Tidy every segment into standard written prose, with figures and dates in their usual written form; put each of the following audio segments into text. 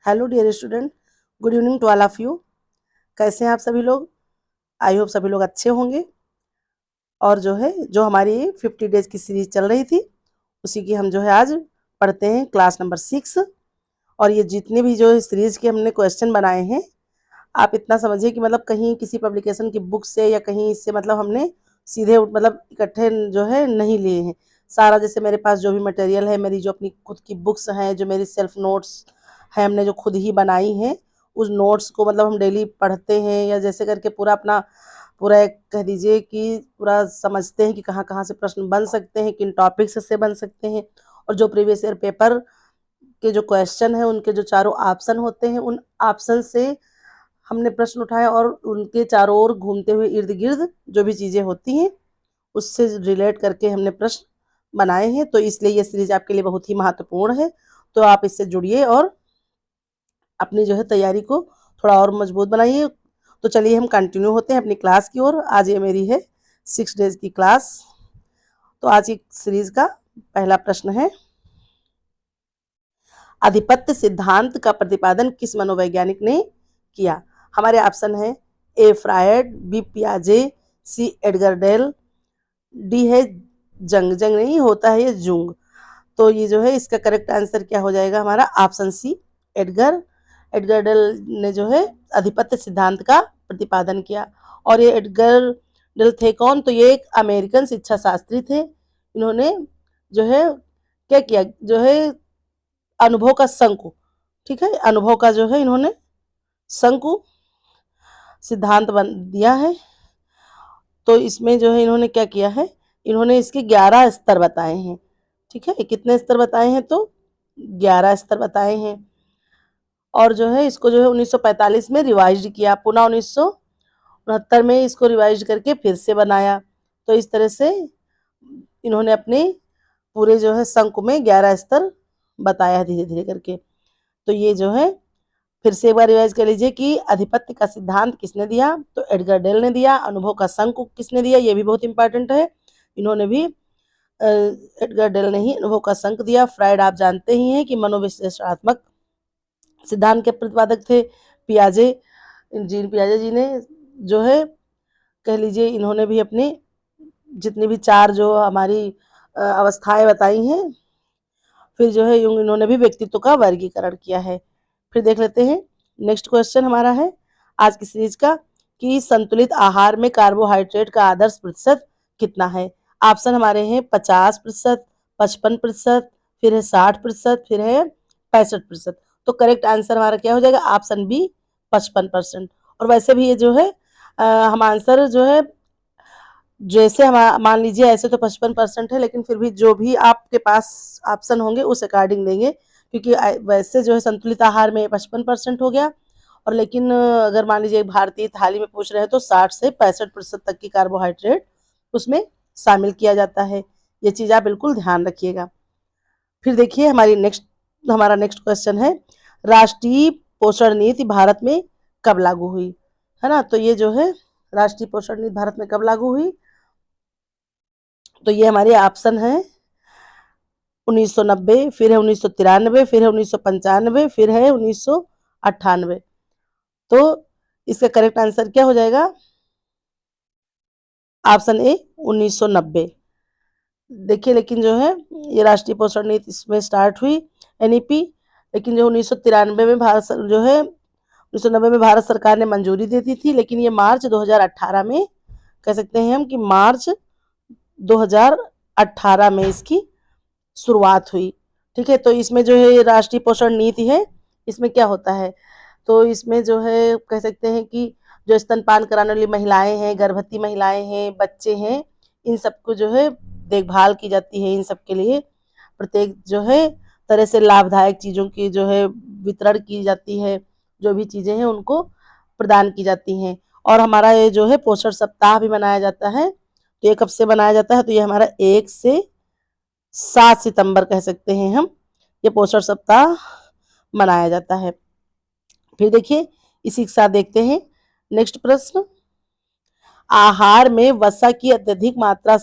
Hello dear student, good evening to all of you. कैसे हैं आप सभी लोग? आई होप सभी लोग अच्छे होंगे। और जो हमारी 50 डेज की सीरीज चल रही थी उसी की हम आज पढ़ते हैं क्लास नंबर 6। और ये जितने भी जो सीरीज के हमने क्वेश्चन बनाए हैं, आप इतना समझिए कि मतलब कहीं किसी पब्लिकेशन की बुक से या कहीं इससे मतलब हमने सीधे मतलब इकट्ठे नहीं लिए हैं। सारा जैसे मेरे पास जो भी मटेरियल है, मेरी जो अपनी खुद की बुक्स हैं, जो मेरी सेल्फ नोट्स है, हमने जो खुद ही बनाई हैं, उस नोट्स को मतलब हम डेली पढ़ते हैं या जैसे करके पूरा अपना पूरा एक कह दीजिए कि पूरा समझते हैं कि कहाँ कहाँ से प्रश्न बन सकते हैं, किन टॉपिक्स से बन सकते हैं। और जो प्रीवियस ईयर पेपर के जो क्वेश्चन है उनके जो चारों ऑप्शन होते हैं, उन ऑप्शन से हमने प्रश्न उठाए और उनके चारों ओर घूमते हुए इर्द गिर्द जो भी चीज़ें होती हैं उससे रिलेट करके हमने प्रश्न बनाए हैं। तो इसलिए ये सीरीज आपके लिए बहुत ही महत्वपूर्ण है। तो आप इससे जुड़िए और अपनी तैयारी को थोड़ा और मजबूत बनाइए। तो चलिए हम कंटिन्यू होते हैं अपनी क्लास की ओर। आज ये मेरी है 6 डेज की क्लास। तो आज की सीरीज का पहला प्रश्न है, आधिपत्य सिद्धांत का प्रतिपादन किस मनोवैज्ञानिक ने किया? हमारे ऑप्शन है ए फ्रायड, बी पियाजे, सी एडगर डेल, डी है जंग जंग नहीं होता है ये जुंग। तो ये इसका करेक्ट आंसर क्या हो जाएगा? हमारा option C Edgar Edgar Dale ने आधिपत्य सिद्धांत का प्रतिपादन किया। और ये एडगर डेल थे कौन? तो ये एक अमेरिकन शिक्षा शास्त्री थे। इन्होंने क्या किया, अनुभव का शंकु, ठीक है, अनुभव का इन्होंने शंकु सिद्धांत बन दिया है। तो इसमें इन्होंने क्या किया है, इन्होंने इसके 11 स्तर बताए हैं। ठीक है, कितने स्तर बताए हैं? तो 11 स्तर बताए हैं। और इसको 1945 में रिवाइज किया, पुनः 1969 में इसको रिवाइज करके फिर से बनाया। तो इस तरह से इन्होंने अपने पूरे शंकु में 11 स्तर बताया धीरे धीरे करके। तो ये फिर से एक बार रिवाइज कर लीजिए कि आधिपत्य का सिद्धांत किसने दिया? तो एडगर डेल ने दिया। अनुभव का शंकु किसने दिया? ये भी बहुत इंपॉर्टेंट है, इन्होंने भी एडगर डेल ने ही अनुभव का शंकु दिया। फ्रायड आप जानते ही हैं कि मनोविश्लेषणात्मक सिद्धांत के प्रतिपादक थे। पियाजे, जीन पियाजे जी ने कह लीजिए इन्होंने भी अपनी जितनी भी 4 जो हमारी अवस्थाएं बताई हैं, फिर युंग इन्होंने भी व्यक्तित्व का वर्गीकरण किया है। फिर देख लेते हैं नेक्स्ट क्वेश्चन हमारा है आज की सीरीज का कि संतुलित आहार में कार्बोहाइड्रेट का आदर्श प्रतिशत कितना है? ऑप्शन हमारे हैं 50%, 55%, फिर है 60%, फिर है 65%। तो करेक्ट आंसर हमारा क्या हो जाएगा? Option B 55%। और वैसे भी ये हम आंसर जैसे हम मान लीजिए ऐसे तो 55% है, लेकिन फिर भी जो भी आपके पास ऑप्शन होंगे उस अकॉर्डिंग देंगे, क्योंकि वैसे संतुलित आहार में 55% हो गया। और लेकिन अगर मान लीजिए भारतीय थाली में पूछ रहे हैं तो 60 से 65% तक की कार्बोहाइड्रेट उसमें शामिल किया जाता है। ये चीज़ आप बिल्कुल ध्यान रखिएगा। फिर देखिए हमारा नेक्स्ट क्वेश्चन है, राष्ट्रीय पोषण नीति भारत में कब लागू हुई? है ना, तो ये राष्ट्रीय पोषण नीति भारत में कब लागू हुई? तो ये हमारे ऑप्शन है 1990, फिर है 1993, फिर है 1995, फिर है 1998। तो इसका करेक्ट आंसर क्या हो जाएगा? Option A 1990। देखिए, लेकिन ये राष्ट्रीय पोषण नीति इसमें स्टार्ट हुई एनईपी, लेकिन 1993 में 1990 में भारत सरकार ने मंजूरी दे दी थी, लेकिन ये मार्च 2018 में कह सकते हैं हम कि मार्च 2018 में इसकी शुरुआत हुई। ठीक है, तो इसमें ये राष्ट्रीय पोषण नीति है, इसमें क्या होता है? तो इसमें कह सकते हैं कि जो स्तनपान कराने वाली महिलाएं हैं, गर्भवती महिलाएं हैं, बच्चे हैं, इन सबको देखभाल की जाती है। इन सब के लिए प्रत्येक तरह से लाभदायक चीज़ों की वितरण की जाती है, जो भी चीज़ें हैं उनको प्रदान की जाती हैं। और हमारा ये पोषण सप्ताह भी मनाया जाता है। तो ये कब से मनाया जाता है? तो ये हमारा 1 से 7 सितंबर कह सकते हैं हम, ये पोषण सप्ताह मनाया जाता है। फिर देखिए इसी के साथ देखते हैं नेक्स्ट प्रश्न, आहार में वसा की अत्यधिक मात्रा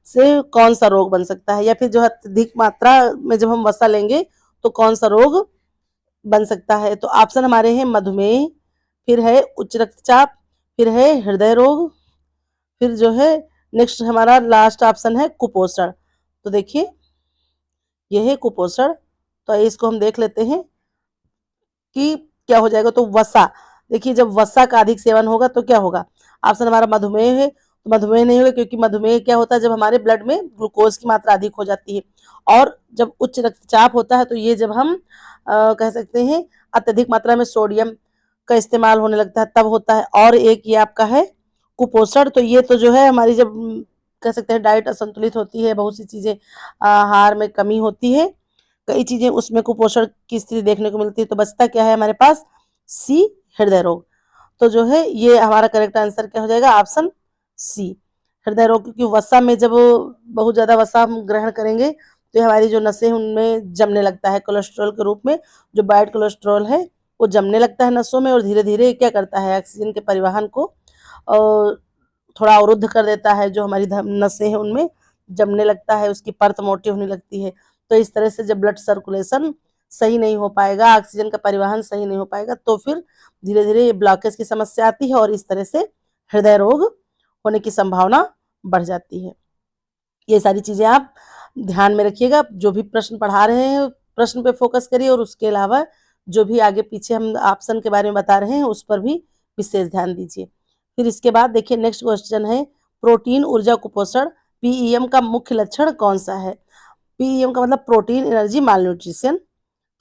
से कौन सा रोग बन सकता है? या फिर अत्यधिक मात्रा में जब हम वसा लेंगे तो कौन सा रोग बन सकता है। तो ऑप्शन हमारे हैं मधुमेह, फिर है उच्च रक्तचाप, फिर है हृदय रोग, फिर जो है नेक्स्ट हमारा लास्ट ऑप्शन है कुपोषण। तो देखिए ये है कुपोषण। तो इसको हम देख लेते हैं कि क्या हो जाएगा। तो वसा, देखिए जब वसा का अधिक सेवन होगा तो क्या होगा। ऑप्शन हमारा मधुमेह है, तो मधुमेह नहीं होगा क्योंकि मधुमेह क्या होता है, जब हमारे ब्लड में ग्लूकोज की मात्रा अधिक हो जाती है। और जब उच्च रक्तचाप होता है तो ये जब हम कह सकते हैं अत्यधिक मात्रा में सोडियम का इस्तेमाल होने लगता है तब होता है। और एक ये आपका है कुपोषण। तो ये तो जो है हमारी जब कह सकते हैं डाइट असंतुलित होती है, बहुत सी चीजें आहार में कमी होती है, कई चीजें उसमें कुपोषण की स्थिति देखने को मिलती है। तो बचता क्या है हमारे पास, सी, हृदय रोग। तो जो है ये हमारा करेक्ट आंसर क्या हो जाएगा, ऑप्शन सी, हृदय रोग। क्योंकि वसा में जब बहुत ज्यादा वसा हम ग्रहण करेंगे तो हमारी जो नसें उनमें जमने लगता है कोलेस्ट्रॉल के रूप में, जो बैड कोलेस्ट्रॉल है वो जमने लगता है नसों में, और धीरे धीरे क्या करता है ऑक्सीजन के परिवहन को थोड़ा अवरुद्ध कर देता है। जो हमारी नसें हैं उनमें जमने लगता है, उसकी परत मोटी होने लगती है। तो इस तरह से जब ब्लड सर्कुलेशन सही नहीं हो पाएगा, ऑक्सीजन का परिवहन सही नहीं हो पाएगा, तो फिर धीरे धीरे ये ब्लॉकेज की समस्या आती है और इस तरह से हृदय रोग होने की संभावना बढ़ जाती है। ये सारी चीजें आप ध्यान में रखिएगा। जो भी प्रश्न पढ़ा रहे हैं प्रश्न पे फोकस करिए, और उसके अलावा जो भी आगे पीछे हम ऑप्शन के बारे में बता रहे हैं उस पर भी विशेष ध्यान दीजिए। फिर इसके बाद देखिए नेक्स्ट क्वेश्चन है, प्रोटीन ऊर्जा कुपोषण पीईएम का मुख्य लक्षण कौन सा है। पीईएम का मतलब प्रोटीन एनर्जी माल न्यूट्रिशन,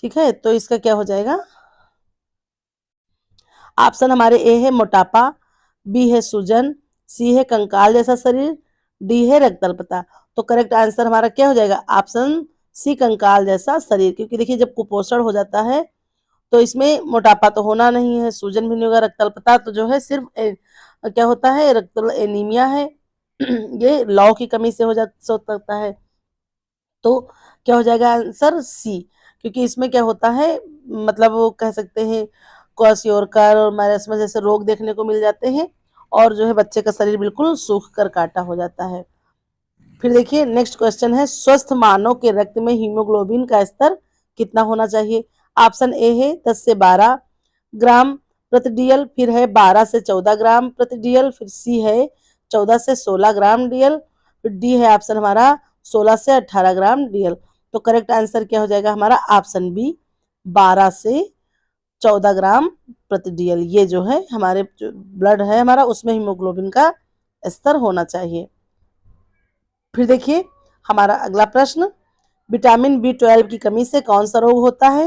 ठीक है। तो इसका क्या हो जाएगा, ऑप्शन हमारे ए है मोटापा, बी है सूजन, सी है कंकाल जैसा शरीर, डी है रक्तल्पता। तो करेक्ट आंसर हमारा क्या हो जाएगा, ऑप्शन सी, कंकाल जैसा शरीर। क्योंकि देखिए जब कुपोषण हो जाता है तो इसमें मोटापा तो होना नहीं है, सूजन भी नहीं होगा, रक्तल्पता तो जो है सिर्फ क्या होता है, रक्त एनीमिया है ये लौ की कमी से हो सकता है। तो क्या हो जाएगा आंसर सी। क्योंकि इसमें क्या होता है, मतलब वो कह सकते हैं क्वाशियोरकर और माइरस्मा जैसे रोग देखने को मिल जाते हैं, और जो है बच्चे का शरीर बिल्कुल सूख कर काटा हो जाता है। फिर देखिए नेक्स्ट क्वेश्चन है, स्वस्थ मानव के रक्त में हीमोग्लोबिन का स्तर कितना होना चाहिए। ऑप्शन ए है 10 से 12 ग्राम प्रति डीएल, फिर है 12 से 14 ग्राम प्रति डीएल, फिर सी है 14 से 16 ग्राम डीएल, फिर डी है ऑप्शन हमारा 16 से 18 ग्राम डीएल। तो करेक्ट आंसर क्या हो जाएगा हमारा, ऑप्शन बी, 12 से 14 ग्राम प्रति डीएल। ये जो है हमारे जो ब्लड है हमारा उसमें हीमोग्लोबिन का स्तर होना चाहिए। फिर देखिए हमारा अगला प्रश्न, विटामिन बी 12 की कमी से कौन सा रोग होता है।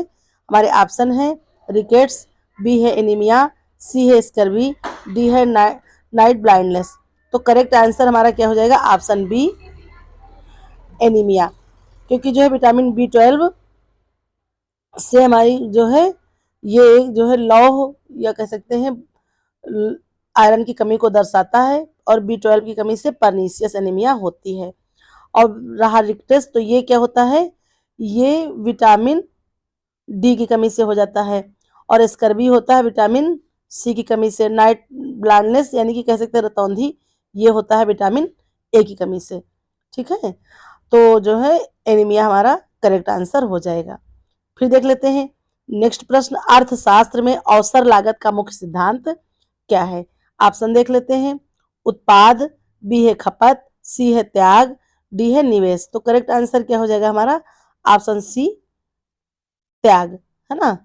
हमारे ऑप्शन है रिकेट्स, बी है एनीमिया, सी है स्कर्वी, डी है नाइट ब्लाइंडनेस। तो करेक्ट आंसर हमारा क्या हो जाएगा, ऑप्शन बी, एनीमिया। क्योंकि जो है विटामिन बी 12 से हमारी जो है ये जो है लौह या कह सकते हैं आयरन की कमी को दर्शाता है, और बी 12 की कमी से परनीसियस एनीमिया होती है। और रहा रिक्टस, तो ये क्या होता है, ये विटामिन डी की कमी से हो जाता है। और स्कर्वी होता है विटामिन सी की कमी से। नाइट ब्लाइंडनेस यानी कि कह सकते हैं रतौंधी, ये होता है विटामिन ए की कमी से, ठीक है। तो जो है एनीमिया हमारा करेक्ट आंसर हो जाएगा। फिर देख लेते हैं नेक्स्ट प्रश्न, अर्थशास्त्र में अवसर लागत का मुख्य सिद्धांत क्या है। ऑप्शन देख लेते हैं, उत्पाद, बी है खपत, सी है त्याग, डी है निवेश। तो करेक्ट आंसर क्या हो जाएगा हमारा, ऑप्शन सी, त्याग, है ना।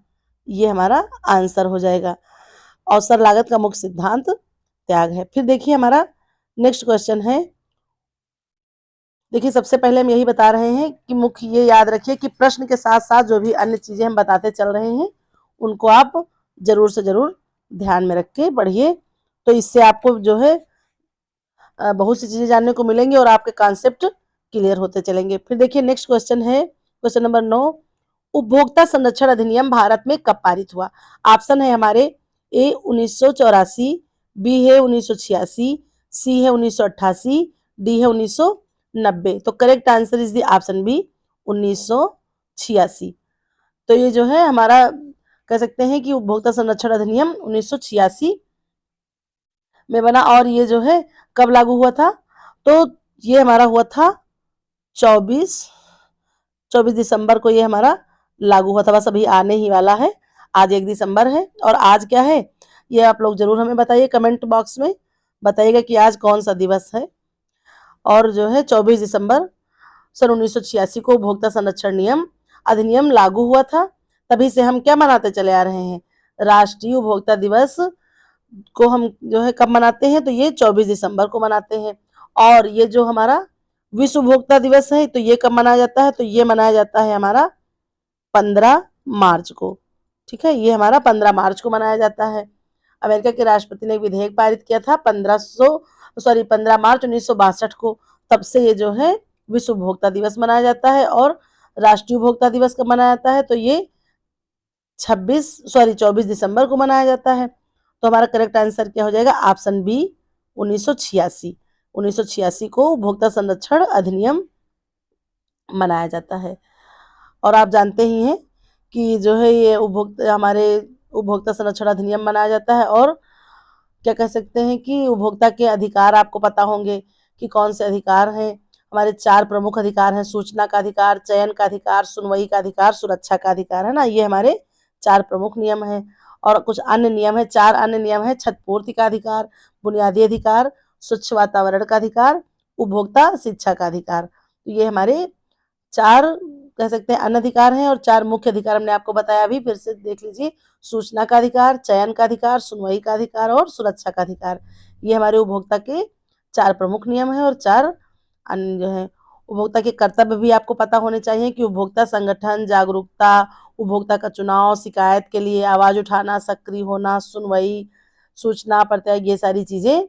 ये हमारा आंसर हो जाएगा। अवसर लागत का मुख्य सिद्धांत त्याग है। फिर देखिए हमारा नेक्स्ट क्वेश्चन है, देखिए सबसे पहले हम यही बता रहे हैं कि मुख्य ये याद रखिए कि प्रश्न के साथ साथ जो भी अन्य चीजें हम बताते चल रहे हैं उनको आप जरूर से जरूर ध्यान में रख के पढ़िए। तो इससे आपको जो है बहुत सी चीजें जानने को मिलेंगी और आपके कॉन्सेप्ट क्लियर होते चलेंगे। फिर देखिए नेक्स्ट क्वेश्चन है, क्वेश्चन नंबर 9, उपभोक्ता संरक्षण अधिनियम भारत में कब पारित हुआ। ऑप्शन है हमारे ए 1984, बी है 1986, सी है 1988, डी है 1990। तो correct answer is the option B, 1986। तो ये जो है हमारा कह सकते हैं कि उपभोक्ता संरक्षण अधिनियम 1986 में बना, और ये जो है कब लागू हुआ था, तो ये हमारा हुआ था 24 दिसंबर को ये हमारा लागू हुआ था, बस अभी आने ही वाला है। आज 1 दिसंबर है और आज क्या है ये आप लोग जरूर हमें बताइए, कमेंट बॉक्स में बताइएगा कि आज कौन सा दिवस है। और जो है 24 दिसंबर सन 1986 को उपभोक्ता संरक्षण नियम अधिनियम लागू हुआ था। तभी से हम क्या मनाते चले आ रहे हैं, राष्ट्रीय उपभोक्ता दिवस को हम जो है कब मनाते हैं, तो ये 24 दिसंबर को मनाते हैं। और ये जो हमारा विश्व उपभोक्ता दिवस है तो ये कब मनाया जाता है, तो ये मनाया जाता है हमारा 15 मार्च को। ठीक है, ये हमारा 15 मार्च को मनाया जाता है। अमेरिका के राष्ट्रपति ने एक विधेयक पारित किया था 15 मार्च 1962 को। तब से ये जो है विश्व उपभोक्ता दिवस मनाया जाता है। और राष्ट्रीय उपभोक्ता दिवस कब मनाया जाता है, तो ये 24 दिसंबर को मनाया जाता है। तो हमारा करेक्ट आंसर क्या हो जाएगा, ऑप्शन बी 1986। 1986 को उपभोक्ता संरक्षण अधिनियम मनाया जाता है। और आप जानते ही हैं कि जो है ये हमारे उपभोक्ता संरक्षण अधिनियम मनाया जाता है। और क्या कह सकते हैं कि उपभोक्ता के अधिकार आपको पता होंगे कि कौन से अधिकार हैं। हमारे 4 प्रमुख अधिकार हैं, सूचना का अधिकार, चयन का अधिकार, सुनवाई का अधिकार, सुरक्षा का अधिकार, है ना। ये हमारे 4 प्रमुख नियम हैं। और कुछ अन्य नियम है, 4 अन्य नियम है, क्षतिपूर्ति का अधिकार, बुनियादी अधिकार, स्वच्छ वातावरण का अधिकार, उपभोक्ता शिक्षा का अधिकार। तो ये हमारे 4 कह सकते हैं अन्य अधिकार हैं। और 4 मुख्य अधिकार हमने आपको बताया, अभी फिर से देख लीजिए, सूचना का अधिकार, चयन का अधिकार, सुनवाई का अधिकार और सुरक्षा का अधिकार। ये हमारे उपभोक्ता के 4 प्रमुख नियम हैं। और 4 अन्य जो है उपभोक्ता के कर्तव्य भी आपको पता होने चाहिए कि उपभोक्ता संगठन, जागरूकता, उपभोक्ता का चुनाव, शिकायत के लिए आवाज उठाना, सक्रिय होना, सुनवाई, सूचना प्रत्याय, ये सारी चीजें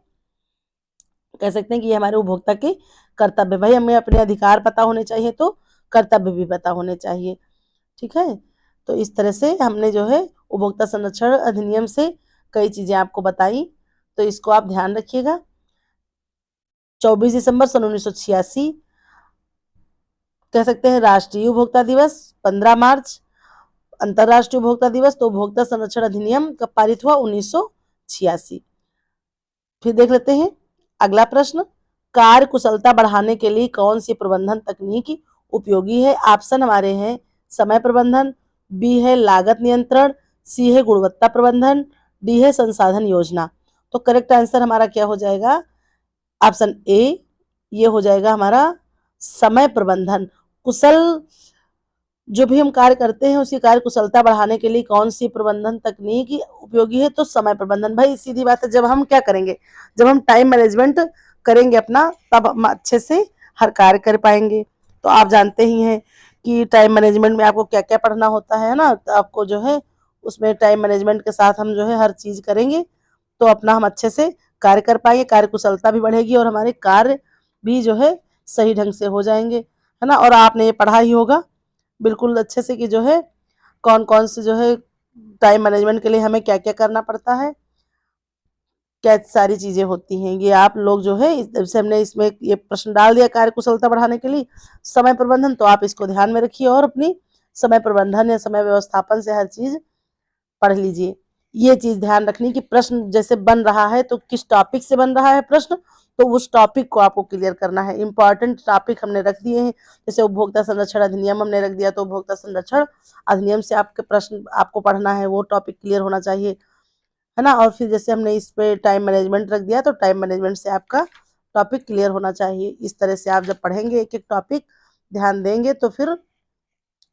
कह सकते हैं कि ये हमारे उपभोक्ता के कर्तव्य। भाई हमें अपने अधिकार पता होने चाहिए तो कर्तव्य भी पता होने चाहिए। ठीक है, तो इस तरह से हमने जो है उपभोक्ता संरक्षण अधिनियम से कई चीजें आपको बताई, तो इसको आप ध्यान रखिएगा। 24 दिसंबर सन 1986 कह सकते हैं राष्ट्रीय उपभोक्ता दिवस, 15 मार्च अंतरराष्ट्रीय उपभोक्ता दिवस। तो उपभोक्ता संरक्षण अधिनियम कब पारित हुआ, 1986। फिर देख लेते हैं अगला प्रश्न, कार्य कुशलता बढ़ाने के लिए कौन सी प्रबंधन तकनीक उपयोगी है। ऑप्शन हमारे हैं समय प्रबंधन, बी है लागत नियंत्रण, सी है गुणवत्ता प्रबंधन, डी है संसाधन योजना। तो करेक्ट आंसर हमारा क्या हो जाएगा, ऑप्शन ए, ये हो जाएगा हमारा समय प्रबंधन। कुशल जो भी हम कार्य करते हैं उसकी कार्य कुशलता बढ़ाने के लिए कौन सी प्रबंधन तकनीक उपयोगी है, तो समय प्रबंधन। भाई सीधी बात है, जब हम क्या करेंगे, जब हम टाइम मैनेजमेंट करेंगे अपना, तब हम अच्छे से हर कार्य कर पाएंगे। तो आप जानते ही हैं कि टाइम मैनेजमेंट में आपको क्या क्या पढ़ना होता है ना। तो आपको जो है उसमें टाइम मैनेजमेंट के साथ हम जो है हर चीज करेंगे तो अपना हम अच्छे से कार्य कर पाएंगे, कार्य कुशलता भी बढ़ेगी और हमारे कार्य भी जो है सही ढंग से हो जाएंगे, है ना। और आपने ये पढ़ा ही होगा बिल्कुल अच्छे से कि जो है कौन कौन से जो है टाइम मैनेजमेंट के लिए हमें क्या क्या करना पड़ता है, क्या सारी चीजें होती हैं। ये आप लोग जो है जैसे हमने इसमें ये प्रश्न डाल दिया कार्य कुशलता बढ़ाने के लिए समय प्रबंधन, तो आप इसको ध्यान में रखिए और अपनी समय प्रबंधन या समय व्यवस्थापन से हर चीज पढ़ लीजिए। ये चीज ध्यान रखनी कि प्रश्न जैसे बन रहा है तो किस टॉपिक से बन रहा है प्रश्न, तो उस टॉपिक को आपको क्लियर करना है। इंपॉर्टेंट टॉपिक हमने रख दिए हैं, जैसे उपभोक्ता संरक्षण अधिनियम हमने रख दिया, तो उपभोक्ता संरक्षण अधिनियम से आपके प्रश्न आपको पढ़ना है, वो टॉपिक क्लियर होना चाहिए, है ना। और फिर जैसे हमने इस पे टाइम मैनेजमेंट रख दिया तो टाइम मैनेजमेंट से आपका टॉपिक क्लियर होना चाहिए। इस तरह से आप जब पढ़ेंगे एक एक टॉपिक ध्यान देंगे तो फिर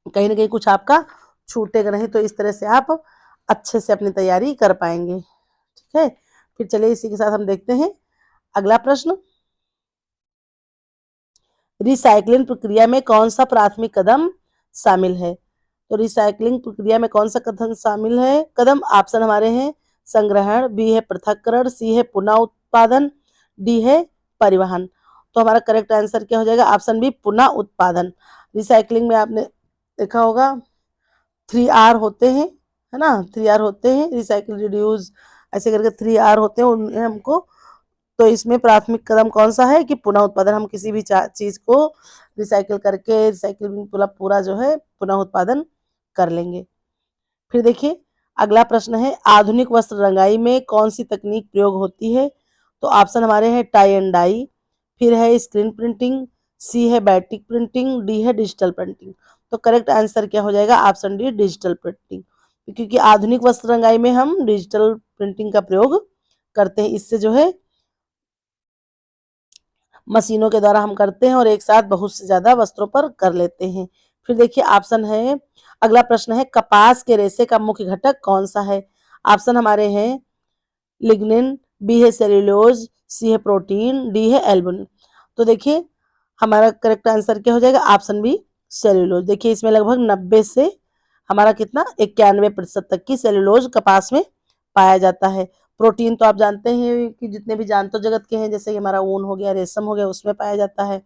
कहीं ना कहीं कुछ आपका छूटेगा नहीं, तो इस तरह से आप अच्छे से अपनी तैयारी कर पाएंगे। ठीक है, फिर चलिए इसी के साथ हम देखते हैं अगला प्रश्न, रिसाइकलिंग प्रक्रिया में कौन सा प्राथमिक कदम शामिल है। तो रिसाइकलिंग प्रक्रिया में कौन सा कदम शामिल है, कदम ऑप्शन हमारे हैं संग्रहण, बी है पृथक्करण, सी है पुनः उत्पादन, डी है परिवहन। तो हमारा करेक्ट आंसर क्या हो जाएगा, ऑप्शन बी पुनः उत्पादन। रिसाइकलिंग में आपने देखा होगा 3R होते हैं, है ना, 3R होते हैं, रिसाइकिल, रिड्यूस, ऐसे करके 3R होते हैं उन्हें हमको। तो इसमें प्राथमिक कदम कौन सा है कि पुनः उत्पादन, हम किसी भी चीज को रिसाइकिल करके रिसाइकिल पूरा जो है पुनः उत्पादन कर लेंगे। फिर देखिए अगला प्रश्न है, आधुनिक वस्त्र रंगाई में कौन सी तकनीक प्रयोग होती है। तो ऑप्शन हमारे हैं टाई एंड डाई, फिर है स्क्रीन प्रिंटिंग, सी है बैटिक प्रिंटिंग, डी है डिजिटल प्रिंटिंग। तो करेक्ट आंसर क्या हो जाएगा? Option D, digital printing. क्योंकि आधुनिक वस्त्र रंगाई में हम डिजिटल प्रिंटिंग का प्रयोग करते हैं। इससे जो है मशीनों के द्वारा हम करते हैं और एक साथ बहुत से ज्यादा वस्त्रों पर कर लेते हैं। फिर देखिए ऑप्शन है, अगला प्रश्न है, कपास के रेशे का मुख्य घटक कौन सा है? ऑप्शन हमारे हैं लिग्निन, बी है सेल्यूलोज, सी है प्रोटीन, डी है एल्बुमिन। तो देखिए हमारा करेक्ट आंसर क्या हो जाएगा? Option B, cellulose. देखिए इसमें लगभग 90 से हमारा कितना 91% तक की सेल्यूलोज कपास में पाया जाता है। प्रोटीन तो आप जानते हैं कि जितने भी जानवर जगत के हैं, जैसे कि हमारा ऊन हो गया, रेशम हो गया, उसमें पाया जाता है।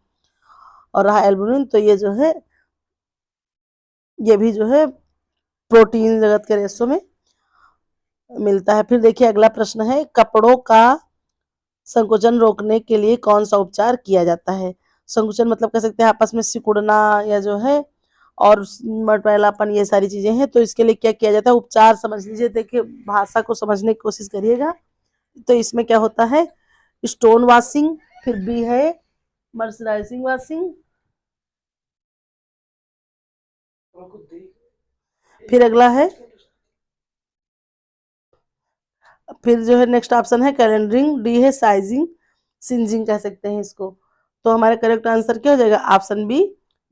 और रहा एल्बुमिन, तो ये जो है ये भी जो है प्रोटीन जगत के रेशों में मिलता है। फिर देखिए अगला प्रश्न है, कपड़ों का संकोचन रोकने के लिए कौन सा उपचार किया जाता है? संकोचन मतलब कह सकते हैं आपस में सिकुड़ना या जो है और मटमैलापन, ये सारी चीजें हैं। तो इसके लिए क्या किया जाता है? उपचार समझ लीजिए। देखिए भाषा को समझने की कोशिश करिएगा। तो इसमें क्या होता है? स्टोन वॉशिंग, फिर बी है मर्सराइजिंग वॉशिंग, फिर अगला है, फिर जो है नेक्स्ट ऑप्शन है कैलेंडरिंग, डी है साइजिंग, सिंजिंग कह सकते हैं इसको। तो हमारा करेक्ट आंसर क्या हो जाएगा? ऑप्शन बी,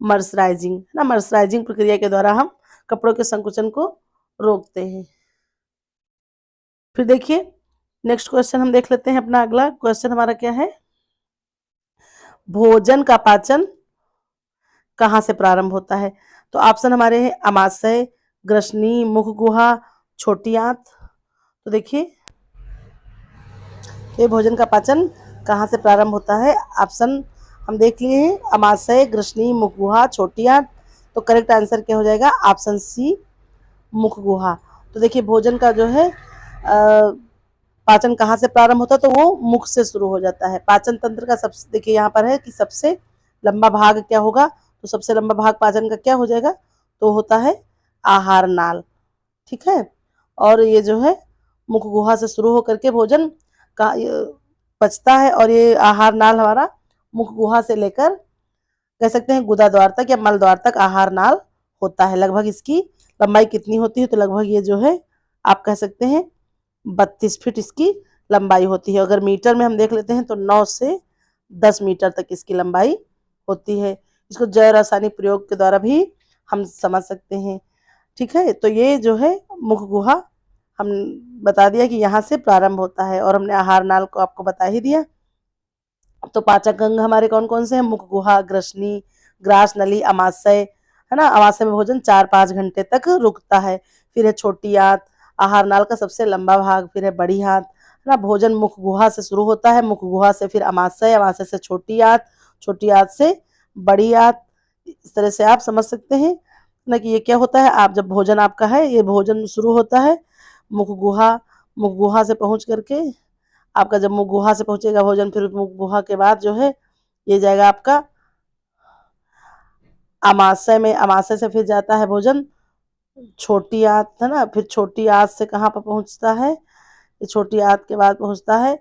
मर्सराइजिंग, है ना। मर्सराइजिंग प्रक्रिया के द्वारा हम कपड़ों के संकुचन को रोकते हैं। फिर देखिए नेक्स्ट क्वेश्चन हम देख लेते हैं। अपना अगला क्वेश्चन हमारा क्या है? भोजन का पाचन कहाँ से प्रारंभ होता है? तो ऑप्शन हमारे हैं अमाशय, ग्रसनी, मुख गुहा, छोटी आंत। तो देखिए ये भोजन का पाचन कहाँ से प्रारंभ होता है? ऑप्शन हम देख लिए हैं, अमाशय, ग्रसनी, मुख गुहा, छोटी आंत। तो करेक्ट आंसर क्या हो जाएगा? ऑप्शन सी, मुख गुहा। तो देखिए भोजन का जो है पाचन कहाँ से प्रारंभ होता है? तो वो मुख से शुरू हो जाता है। पाचन तंत्र का सबसे, देखिए यहाँ पर है कि सबसे लंबा भाग क्या होगा? तो सबसे लंबा भाग पाचन का क्या हो जाएगा? तो होता है आहार नाल। ठीक है। और ये जो है मुख गुहा से शुरू होकर के भोजन का पचता है, और ये आहार नाल हमारा मुख गुहा से लेकर कह सकते हैं गुदा द्वार तक या मल द्वार तक आहार नाल होता है। लगभग इसकी लंबाई कितनी होती है? तो लगभग ये जो है आप कह सकते हैं 32 फीट इसकी लंबाई होती है। अगर मीटर में हम देख लेते हैं तो 9 से 10 मीटर तक इसकी लंबाई होती है। इसको जैव रासायनिक प्रयोग के द्वारा भी हम समझ सकते हैं। ठीक है। तो ये जो है मुख गुहा हम बता दिया कि यहाँ से प्रारंभ होता है, और हमने आहार नाल को आपको बता ही दिया। तो पाचक अंग हमारे कौन कौन से हैं? मुख गुहा, ग्रसनी, ग्रास नली, अमाशय, है ना। अमाशय में भोजन 4-5 घंटे तक रुकता है। फिर है छोटी आंत, आहार नाल का सबसे लंबा भाग। फिर है बड़ी आंत, है ना। भोजन मुख गुहा से शुरू होता है, मुख गुहा से फिर अमाशय, अमाशय से छोटी आंत, छोटी आंत से बड़ी आंत। इस तरह से आप समझ सकते हैं ना कि ये क्या होता है। आप जब भोजन आपका है, ये भोजन शुरू होता है मुख गुहा, मुख गुहा से पहुंच करके आपका जब मुख गुहा से पहुंचेगा भोजन, फिर मुख गुहा के बाद जो है ये जाएगा आपका अमाशय में। अमाशय से फिर जाता है भोजन छोटी आंत, है ना। फिर छोटी आंत से कहाँ पर पहुंचता है? ये छोटी आंत के बाद पहुंचता है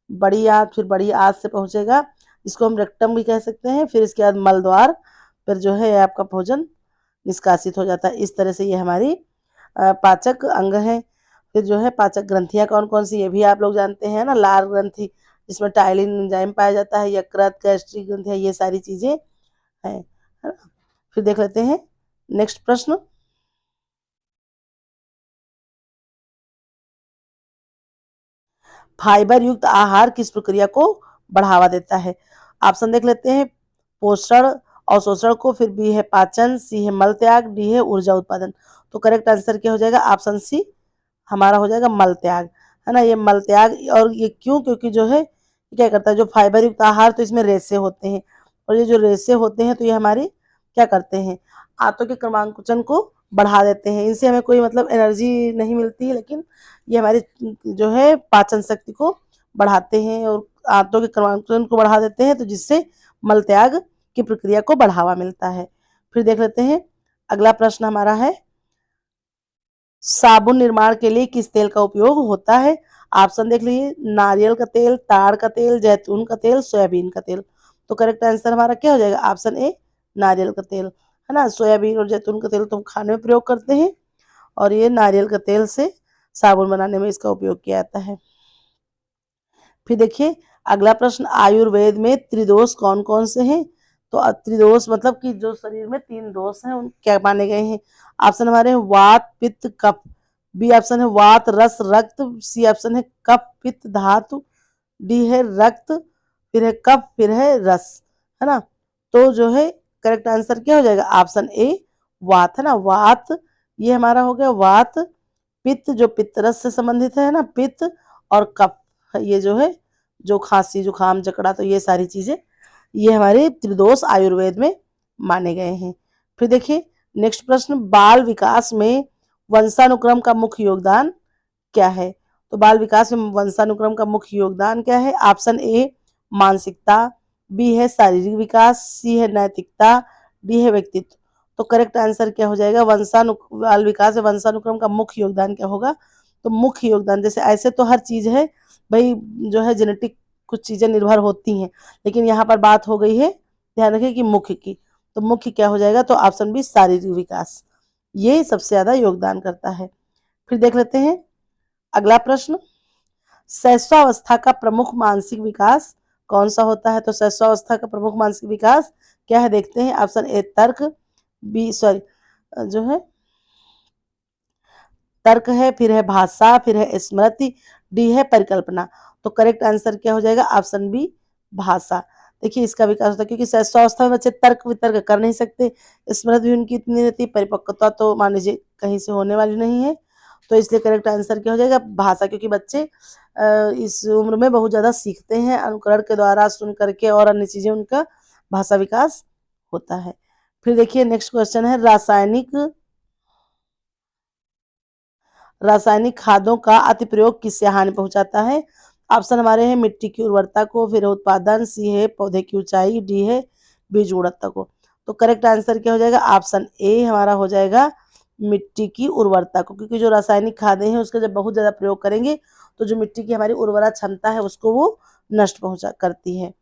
बड़ी आंत, फिर बड़ी आंत से पहुंचेगा, इसको हम रेक्टम भी कह सकते हैं। फिर इसके बाद मल द्वार, फिर जो है आपका भोजन निष्कासित हो जाता है। इस तरह से ये हमारी पाचक अंग है। फिर जो है पाचक ग्रंथियां कौन कौन सी, ये भी आप लोग जानते हैं ना। लार ग्रंथि जिसमें टाइलिन एंजाइम पाया जाता है, यकृत, गैस्ट्रिक ग्रंथियां, ये सारी चीजें हैं, है ना। फिर देख लेते हैं नेक्स्ट प्रश्न। फाइबर युक्त आहार किस प्रक्रिया को बढ़ावा देता है? ऑप्शन देख लेते हैं, पोषण, अवशोषण को, फिर बी है पाचन, सी है मल त्याग, डी है ऊर्जा उत्पादन। तो करेक्ट आंसर क्या हो जाएगा? ऑप्शन सी हमारा हो जाएगा मल त्याग, है ना। ये मल त्याग, और ये क्यों? क्योंकि जो है क्या करता है, जो फाइबर युक्त आहार, तो इसमें रेशे होते हैं, और ये जो रेशे होते हैं तो ये हमारी क्या करते हैं? आंतों के क्रमांकन को बढ़ा देते हैं। इनसे हमें कोई मतलब एनर्जी नहीं मिलती है, लेकिन ये हमारी जो है पाचन शक्ति को बढ़ाते हैं और आंतों के क्रमांकन को बढ़ा देते हैं, तो जिससे मल त्याग की प्रक्रिया को बढ़ावा मिलता है। फिर देख लेते हैं अगला प्रश्न हमारा है, साबुन निर्माण के लिए किस तेल का उपयोग होता है? ऑप्शन देख लीजिए, नारियल का तेल, ताड़ का तेल, जैतून का तेल, सोयाबीन का तेल। तो करेक्ट आंसर हमारा क्या हो जाएगा? ऑप्शन ए, नारियल का तेल, है है ना। सोयाबीन और जैतून का तेल तो हम खाने में प्रयोग करते हैं, और ये नारियल का तेल से साबुन बनाने में इसका उपयोग किया जाता है। फिर देखिए अगला प्रश्न, आयुर्वेद में त्रिदोष कौन कौन से हैं? तो त्रिदोष मतलब कि जो शरीर में 3 दोष हैं उन क्या माने गए हैं? ऑप्शन हमारे हैं वात पित्त कफ, बी ऑप्शन है वात रस रक्त, सी ऑप्शन है कफ पित्त धातु, डी है रक्त, फिर है कफ, फिर है रस, है ना। तो जो है करेक्ट आंसर क्या हो जाएगा? ऑप्शन ए वात, है ना। वात ये हमारा हो गया वात, पित्त जो पित्तरस से संबंधित है ना, पित्त, और कफ ये जो है जो खांसी जुकाम जकड़ा, तो ये सारी चीजें ये हमारे त्रिदोष आयुर्वेद में माने गए हैं। फिर देखिए नेक्स्ट प्रश्न, बाल विकास में वंशानुक्रम का मुख्य योगदान क्या है? तो बाल विकास में वंशानुक्रम का मुख्य योगदान क्या है? ऑप्शन ए मानसिकता, बी है शारीरिक विकास, सी है नैतिकता, डी है व्यक्तित्व। तो करेक्ट आंसर क्या हो जाएगा? बाल विकास में वंशानुक्रम का मुख्य योगदान क्या होगा? तो मुख्य योगदान, जैसे ऐसे तो हर चीज है भाई, जो है जेनेटिक कुछ चीजें निर्भर होती हैं, लेकिन यहाँ पर बात हो गई है, ध्यान रखिए कि मुख्य की। तो मुख्य क्या हो जाएगा? तो ऑप्शन बी शारीरिक विकास, ये सबसे ज्यादा योगदान करता है। फिर देख लेते हैं अगला प्रश्न, शैशवावस्था का प्रमुख मानसिक विकास कौन सा होता है? तो शैशवावस्था का प्रमुख मानसिक विकास क्या है? देखते हैं। ऑप्शन ए तर्क, बी सॉरी जो है तर्क है, फिर है भाषा, फिर है स्मृति, डी है परिकल्पना। तो करेक्ट आंसर क्या हो जाएगा? ऑप्शन बी भाषा। देखिए इसका विकास होता है क्योंकि शैशवावस्था में बच्चे तर्क वितर्क कर नहीं सकते, स्मृति भी उनकी इतनी रहती, परिपक्वता तो मान लीजिए कहीं से होने वाली नहीं है, तो इसलिए करेक्ट आंसर क्या हो जाएगा? भाषा, क्योंकि बच्चे इस उम्र में बहुत ज्यादा सीखते हैं, अनुकरण के द्वारा, सुन करके और अन्य चीजें उनका भाषा विकास होता है। फिर देखिए नेक्स्ट क्वेश्चन है, रासायनिक खादों का अति प्रयोग किससे हानि पहुंचाता है? ऑप्शन हमारे हैं मिट्टी की उर्वरता को, फिर उत्पादन, सी है पौधे की ऊंचाई, डी है बीज गुणवत्ता को। तो करेक्ट आंसर क्या हो जाएगा? ऑप्शन ए हमारा हो जाएगा मिट्टी की उर्वरता को, क्योंकि जो रासायनिक खादें हैं उसका जब बहुत ज्यादा प्रयोग करेंगे तो जो मिट्टी की हमारी उर्वरा क्षमता है उसको वो नष्ट पहुंचा करती है।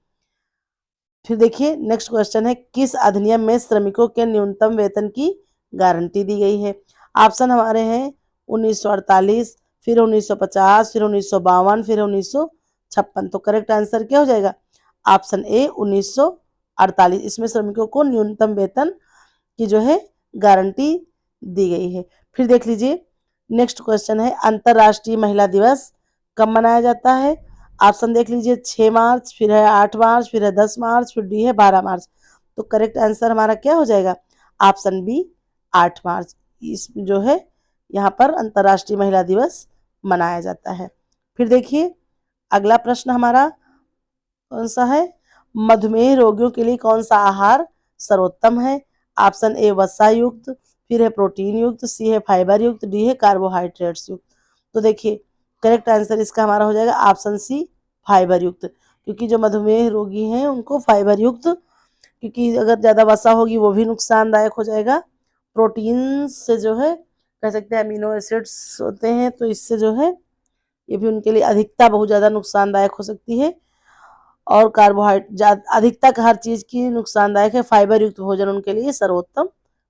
फिर देखिए नेक्स्ट क्वेश्चन है, किस अधिनियम में श्रमिकों के न्यूनतम वेतन की गारंटी दी गई है? ऑप्शन हमारे हैं 1948, फिर 1950, फिर 1952, फिर 1956। तो करेक्ट आंसर क्या हो जाएगा? ऑप्शन ए 1948, इसमें श्रमिकों को न्यूनतम वेतन की जो है गारंटी दी गई है। फिर देख लीजिए नेक्स्ट क्वेश्चन है, अंतरराष्ट्रीय महिला दिवस कब मनाया जाता है? ऑप्शन देख लीजिए 6 मार्च, फिर है 8 मार्च, फिर है 10 मार्च, फिर डी है 12 मार्च। तो करेक्ट आंसर हमारा क्या हो जाएगा? ऑप्शन बी 8 मार्च, इस जो है यहाँ पर अंतरराष्ट्रीय महिला दिवस मनाया जाता है। फिर देखिए अगला प्रश्न हमारा कौन सा है, मधुमेह रोगियों के लिए कौन सा आहार सर्वोत्तम है? ऑप्शन ए वसा युक्त, फिर है प्रोटीन युक्त, सी है फाइबर युक्त, डी है कार्बोहाइड्रेट्स युक्त। तो देखिए करेक्ट आंसर इसका हमारा हो जाएगा ऑप्शन सी फाइबर युक्त, क्योंकि जो मधुमेह रोगी हैं उनको फाइबर युक्त, क्योंकि अगर ज्यादा वसा होगी वो भी नुकसानदायक हो जाएगा। प्रोटीन से जो है कह सकते हैं अमीनो एसिड्स होते हैं, तो इससे जो है ये भी उनके लिए अधिकता बहुत ज्यादा नुकसानदायक हो सकती है, और कार्बोहाइड्रेट अधिकता हर चीज की नुकसानदायक है, फाइबर युक्त भोजन उनके लिए सर्वोत्तम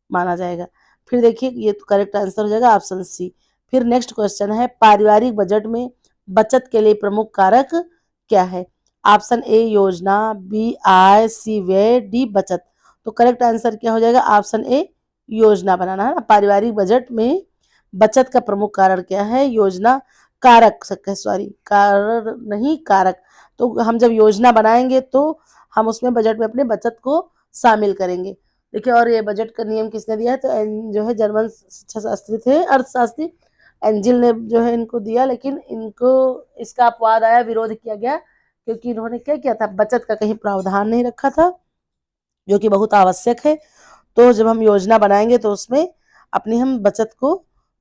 माना जाएगा। फिर देखिए ये तो करेक्ट आंसर हो जाएगा ऑप्शन सी। फिर नेक्स्ट क्वेश्चन है, पारिवारिक बजट में बचत के लिए प्रमुख कारक क्या है? ऑप्शन ए योजना, बी आय, सी व्यय, डी बचत। तो करेक्ट आंसर क्या हो जाएगा? ऑप्शन ए योजना बनाना, है ना। पारिवारिक बजट में बचत का प्रमुख कारण क्या है? योजना, कारक सॉरी कारण नहीं कारक। तो हम जब योजना बनाएंगे तो हम उसमें बजट में अपने बचत को शामिल करेंगे। देखिए और ये बजट का नियम किसने दिया है? तो जो है जर्मन शिक्षा शास्त्री थे, अर्थशास्त्री एंजिल ने जो है इनको दिया, लेकिन इनको इसका अपवाद आया, विरोध किया गया, क्योंकि इन्होंने क्या किया था, बचत का कहीं प्रावधान नहीं रखा था, जो कि बहुत आवश्यक है। तो जब हम योजना बनाएंगे तो उसमें अपनी हम बचत को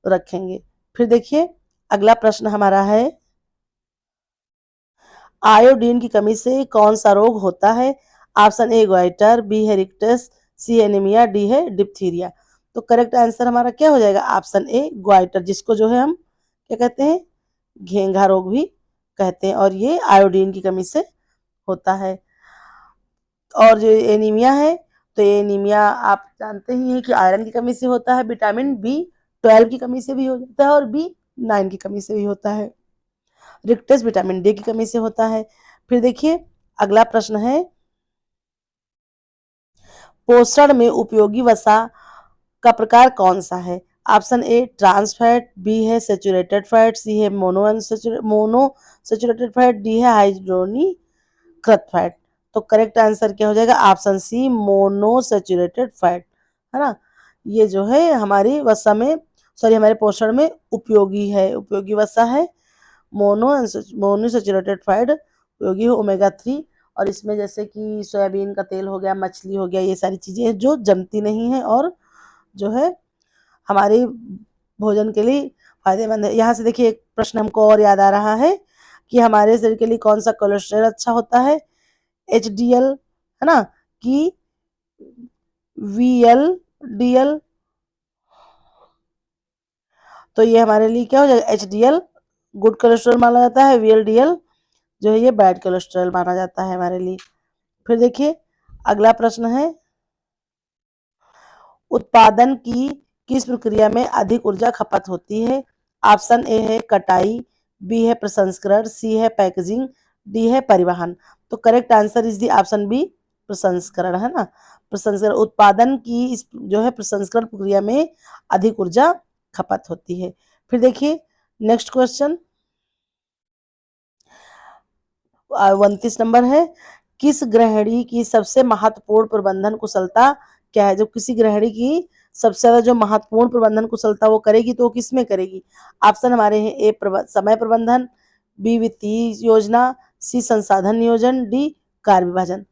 रखेंगे। फिर देखिए अगला प्रश्न हमारा है, आयोडीन की कमी से कौन सा रोग होता है? ऑप्शन ए गोइटर, बी है रिक्टस, सी एनीमिया, डी है डिप्थीरिया। तो करेक्ट आंसर हमारा क्या हो जाएगा? ऑप्शन ए गोइटर, जिसको जो है हम क्या कहते हैं, घेंघा रोग भी कहते हैं, और ये आयोडीन की कमी से होता है। और जो एनीमिया है तो ये एनीमिया आप जानते ही हैं कि आयरन की कमी से होता है, विटामिन B12 की कमी से भी हो जाता है और B9 की कमी से भी होता है, रिक्टेस विटामिन D की कमी से होता है। फिर देखिए अगला प्रश्न है, पोषण में उपयोगी वसा का प्रकार कौन सा है? Option A trans fat, B है सेचुरेटेड फैट, सी है मोनो सेचुरेटेड फैट, डी है हाइड्रोनी कृत फैट। तो करेक्ट आंसर क्या हो जाएगा? Option C mono saturated fat, है ना। ये जो है हमारी वसा में, सॉरी हमारे पोषण में उपयोगी है, उपयोगी वसा है। मोनोसेचुरेटेड फैट उपयोगी है ओमेगा 3, और इसमें जैसे कि सोयाबीन का तेल हो गया, मछली हो गया, ये सारी चीजें जो जमती नहीं है और जो है हमारी भोजन के लिए फायदेमंद है। यहाँ से देखिए एक प्रश्न हमको और याद आ रहा है कि हमारे शरीर के लिए कौन सा कोलेस्ट्रॉल अच्छा होता है? HDL, है ना, कि VLDL। तो ये हमारे लिए क्या हो जाएगा? HDL गुड कोलेस्ट्रॉल माना जाता है, VLDL जो है ये बैड कोलेस्ट्रॉल माना जाता है हमारे लिए। फिर देखिए अगला प्रश्न है, उत्पादन की किस प्रक्रिया में अधिक ऊर्जा खपत होती है? ऑप्शन ए है कटाई, बी है प्रसंस्करण, सी है पैकेजिंग, डी है परिवहन। तो correct answer is the option B, प्रसंस्करण, है ना। प्रसंस्करण, उत्पादन की इस जो है प्रसंस्करण प्रक्रिया में अधिक ऊर्जा खपत होती है। फिर देखिए नेक्स्ट क्वेश्चन 29 नंबर है, किस गृहिणी की सबसे महत्वपूर्ण प्रबंधन कुशलता क्या है? जो किसी गृहिणी की सबसे ज्यादा जो महत्वपूर्ण प्रबंधन कुशलता वो करेगी तो वो किस में करेगी? ऑप्शन हमारे हैं ए समय प्रबंधन, बी वित्तीय योजना, सी संसाधन नियोजन, डी कार्य विभाजन।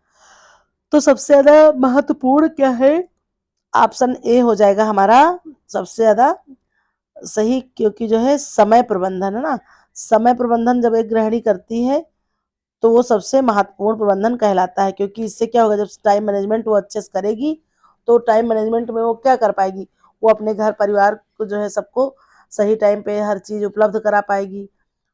तो सबसे ज्यादा महत्वपूर्ण क्या है? ऑप्शन ए हो जाएगा हमारा सबसे ज्यादा सही, क्योंकि जो है समय प्रबंधन, है ना। समय प्रबंधन जब एक गृहिणी करती है तो वो सबसे महत्वपूर्ण प्रबंधन कहलाता है, क्योंकि इससे क्या होगा, जब टाइम मैनेजमेंट वो अच्छे से करेगी तो टाइम मैनेजमेंट में वो क्या कर पाएगी, वो अपने घर परिवार को जो है सबको सही टाइम पे हर चीज उपलब्ध करा पाएगी,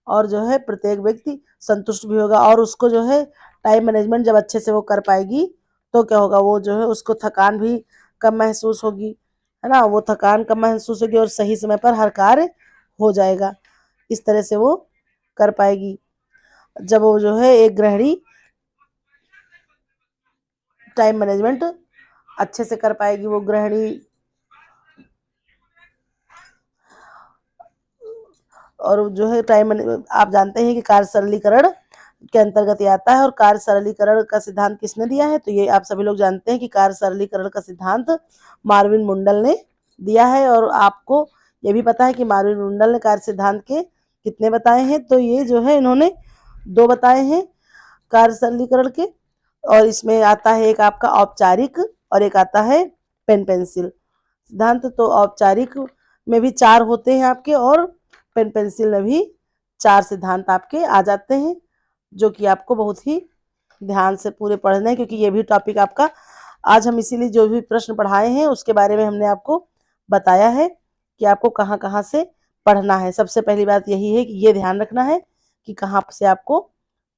और जो है प्रत्येक व्यक्ति संतुष्ट भी होगा, और उसको जो है टाइम मैनेजमेंट जब अच्छे से वो कर पाएगी तो क्या होगा, वो जो है उसको थकान भी कम महसूस होगी, है ना। वो थकान कम महसूस होगी और सही समय पर हर कार्य हो जाएगा, इस तरह से वो कर पाएगी। जब वो जो है एक गृहिणी टाइम मैनेजमेंट अच्छे से कर पाएगी, वो गृहिणी, और जो है टाइम, आप जानते हैं कि कार्य सरलीकरण के अंतर्गत ये आता है, और कार्य सरलीकरण का सिद्धांत किसने दिया है? तो ये आप सभी लोग जानते हैं कि कार्य सरलीकरण का सिद्धांत मार्विन मुंडल ने दिया है, और आपको ये भी पता है कि मार्विन मुंडल ने कार्य सिद्धांत के कितने बताए हैं? तो ये जो है इन्होंने 2 बताए हैं कार्य सरलीकरण के, और इसमें आता है एक आपका औपचारिक और एक आता है पेन पेंसिल सिद्धांत। तो औपचारिक में भी 4 होते हैं आपके, और पेन पेंसिल में भी 4 सिद्धांत आपके आ जाते हैं, जो कि आपको बहुत ही ध्यान से पूरे पढ़ना है, क्योंकि ये भी टॉपिक आपका आज हम इसीलिए जो भी प्रश्न पढ़ाए हैं उसके बारे में हमने आपको बताया है कि आपको कहाँ कहाँ से पढ़ना है। सबसे पहली बात यही है कि ये ध्यान रखना है कि कहाँ से आपको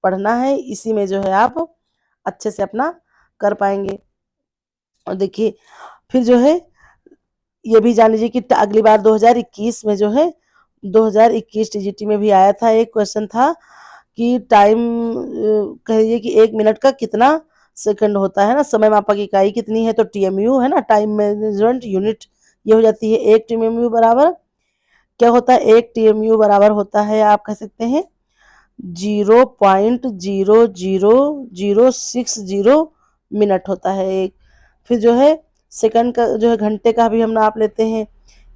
पढ़ना है, इसी में जो है आप अच्छे से अपना कर पाएंगे। और देखिए फिर जो है ये भी जान लीजिए कि अगली बार 2021 में जो है 2021 टीजीटी में भी आया था, एक क्वेश्चन था कि टाइम, कहिए कि 1 मिनट का कितना सेकंड होता है ना, समय मापक इकाई कितनी है? तो TMU, है ना, टाइम मैनेजमेंट यूनिट, ये हो जाती है 1 TMU बराबर क्या होता है? 1 TMU बराबर होता है, आप कह सकते हैं 0.00060 मिनट होता है एक। फिर जो है सेकंड का जो है घंटे का भी हम नाप लेते हैं,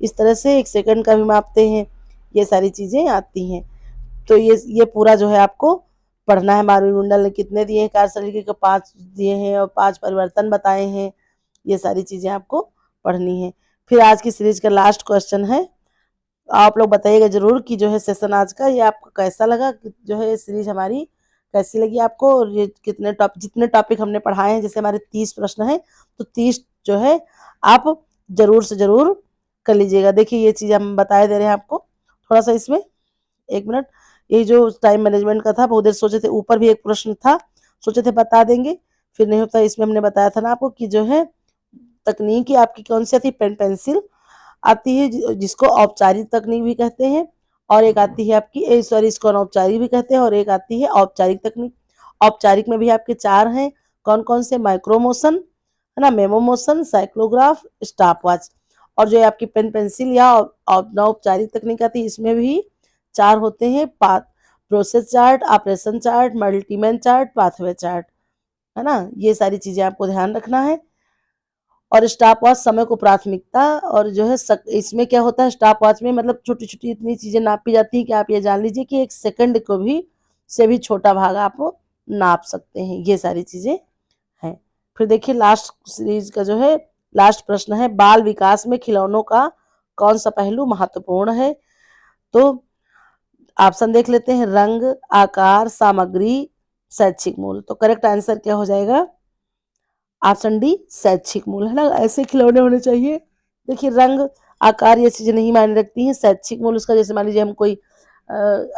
इस तरह से 1 सेकंड का भी मापते हैं, ये सारी चीजें आती हैं। तो ये पूरा जो है आपको पढ़ना है। मार्विन मुंडल ने कितने दिए हैं कार्य सरलीकरण के? 5 दिए हैं, और 5 परिवर्तन बताए हैं, ये सारी चीजें आपको पढ़नी है। फिर आज की सीरीज का लास्ट क्वेश्चन है, आप लोग बताइएगा जरूर कि जो है सेशन आज का ये आपको कैसा लगा, जो है सीरीज हमारी कैसी लगी आपको, और ये जितने टॉपिक हमने पढ़ाए हैं, जैसे हमारे 30 प्रश्न हैं, तो 30 जो है आप जरूर से जरूर कर लीजिएगा। देखिए ये चीज हम बताए दे रहे हैं आपको, थोड़ा सा इसमें 1 मिनट, ये जो टाइम मैनेजमेंट का था बहुत देर सोचे थे, ऊपर भी एक प्रश्न था, सोचे थे बता देंगे, फिर नहीं होता, इसमें हमने बताया था ना आपको कि जो है तकनीक आपकी कौन सी आती है, पेन पेंसिल आती है, जिसको औपचारिक तकनीक भी कहते हैं, और एक आती है आपकी सॉरी इसको अनौपचारिक भी कहते हैं, और एक आती है औपचारिक तकनीक। औपचारिक में भी आपके 4 हैं, कौन कौन से, माइक्रो मोशन है ना, मेमो मोशन, साइक्लोग्राफ, स्टॉप वॉच। और जो आपकी पेन पेंसिल या अनौपचारिक तकनीक आती है इसमें भी 4 होते हैं, process chart, operation chart, multiman chart, pathway chart, है ना। ये सारी चीजें आपको ध्यान रखना है। और स्टॉप वॉच समय को प्राथमिकता, और जो है इसमें क्या होता है, स्टॉप वॉच में मतलब छोटी छोटी इतनी चीजें नापी जाती हैं कि आप ये जान लीजिए कि 1 सेकंड को भी से भी छोटा भाग आप नाप सकते हैं। ये सारी चीजें हैं। फिर देखिए लास्ट सीरीज का जो है लास्ट प्रश्न है, बाल विकास में खिलौनों का कौन सा पहलू महत्वपूर्ण है। तो ऑप्शन देख लेते हैं, रंग, आकार, सामग्री, शैक्षिक मूल्य। तो करेक्ट आंसर क्या हो जाएगा, ऑप्शन डी, शैक्षिक मूल्य, है ना। ऐसे खिलौने होने चाहिए। देखिए रंग, आकार ये चीजें नहीं मायने रखती हैं, शैक्षिक मूल्य उसका जैसे मान लीजिए हम कोई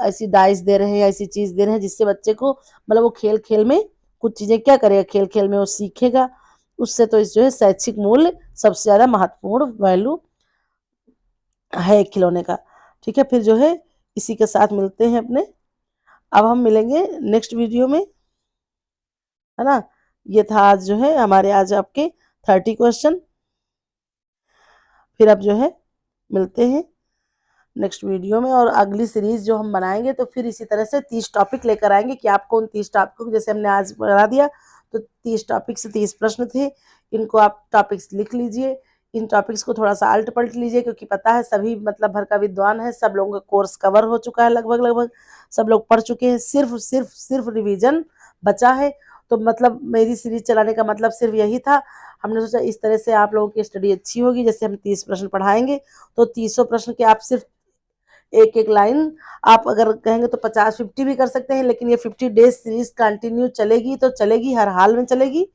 ऐसी डाइस दे रहे हैं, ऐसी चीज दे रहे हैं जिससे बच्चे को मतलब वो खेल खेल में कुछ चीजें क्या करेगा, खेल खेल में वो सीखेगा उससे। तो इस जो है शैक्षिक मूल्य सबसे ज्यादा महत्वपूर्ण वैल्यू है खिलौने का। ठीक है, फिर जो है इसी के साथ मिलते हैं अपने, अब हम मिलेंगे नेक्स्ट वीडियो में, है ना। ये था आज जो है हमारे आज आपके 30 क्वेश्चन। फिर अब जो है मिलते हैं नेक्स्ट वीडियो में, और अगली सीरीज जो हम बनाएंगे तो फिर इसी तरह से 30 टॉपिक लेकर आएंगे कि आपको उन 30 टॉपिक जैसे हमने आज बना दिया तो 30 टॉपिक से 30 प्रश्न थे, इनको आप टॉपिक्स लिख लीजिए, इन टॉपिक्स को थोड़ा सा आल्ट पलट लीजिए, क्योंकि पता है सभी मतलब भर का विद्वान है, सब लोगों का कोर्स कवर हो चुका है, लगभग लगभग सब लोग पढ़ चुके हैं, सिर्फ सिर्फ सिर्फ रिवीजन बचा है। तो मतलब मेरी सीरीज चलाने का मतलब सिर्फ यही था। हमने सोचा इस तरह से आप लोगों की स्टडी अच्छी होगी, जैसे हम 30 प्रश्न पढ़ाएंगे तो 30 प्रश्न के आप सिर्फ एक एक लाइन आप अगर कहेंगे तो 50-50 भी कर सकते हैं, लेकिन ये 50 डेज सीरीज कंटिन्यू चलेगी तो चलेगी, हर हाल में चलेगी,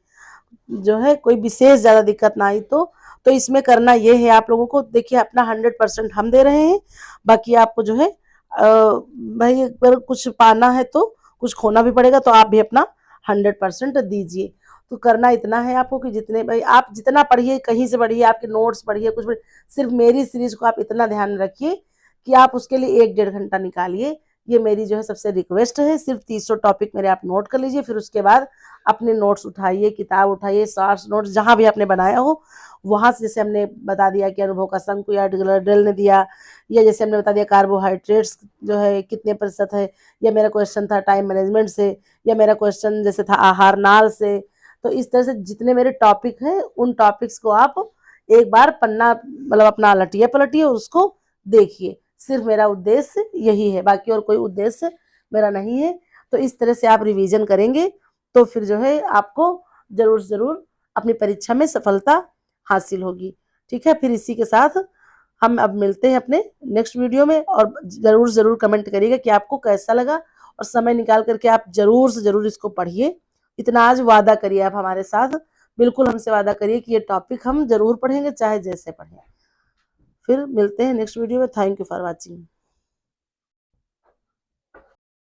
जो है कोई विशेष ज्यादा दिक्कत ना आई तो इसमें करना ये है आप लोगों को, देखिए अपना 100% हम दे रहे हैं, बाकी आपको जो है भाई अगर कुछ पाना है तो कुछ खोना भी पड़ेगा, तो आप भी अपना 100% दीजिए। तो करना इतना है आपको कि जितने भाई आप जितना पढ़िए, कहीं से पढ़िए, आपके नोट्स पढ़िए, कुछ पढ़िए, सिर्फ मेरी सीरीज को आप इतना ध्यान रखिए कि आप उसके लिए 1-1.5 घंटा निकालिए। ये मेरी जो है सबसे रिक्वेस्ट है, सिर्फ 300 टॉपिक मेरे आप नोट कर लीजिए, फिर उसके बाद अपने नोट्स उठाइए, किताब उठाइए, शॉर्ट्स नोट्स जहां भी आपने बनाया हो वहां से, जैसे हमने बता दिया कि अनुभव का शंकु या ड्रिल ने दिया, या जैसे हमने बता दिया कार्बोहाइड्रेट्स जो है कितने प्रतिशत है, या मेरा क्वेश्चन था टाइम मैनेजमेंट से, या मेरा क्वेश्चन जैसे था आहार नाल से। तो इस तरह से जितने मेरे टॉपिक हैं उन टॉपिक्स को आप एक बार पन्ना मतलब अपना लटिए पलटिए उसको देखिए, सिर्फ मेरा उद्देश्य यही है, बाकी और कोई उद्देश्य मेरा नहीं है। तो इस तरह से आप रिवीजन करेंगे तो फिर जो है आपको जरूर जरूर अपनी परीक्षा में सफलता हासिल होगी। ठीक है, फिर इसी के साथ हम अब मिलते हैं अपने नेक्स्ट वीडियो में, और जरूर जरूर कमेंट करिएगा कि आपको कैसा लगा, और समय निकाल करके आप जरूर से जरूर इसको पढ़िए। इतना आज वादा करिए आप हमारे साथ, बिल्कुल हमसे वादा करिए कि ये टॉपिक हम जरूर पढ़ेंगे चाहे जैसे पढ़ें। फिर मिलते हैं नेक्स्ट वीडियो में। Thank you for watching.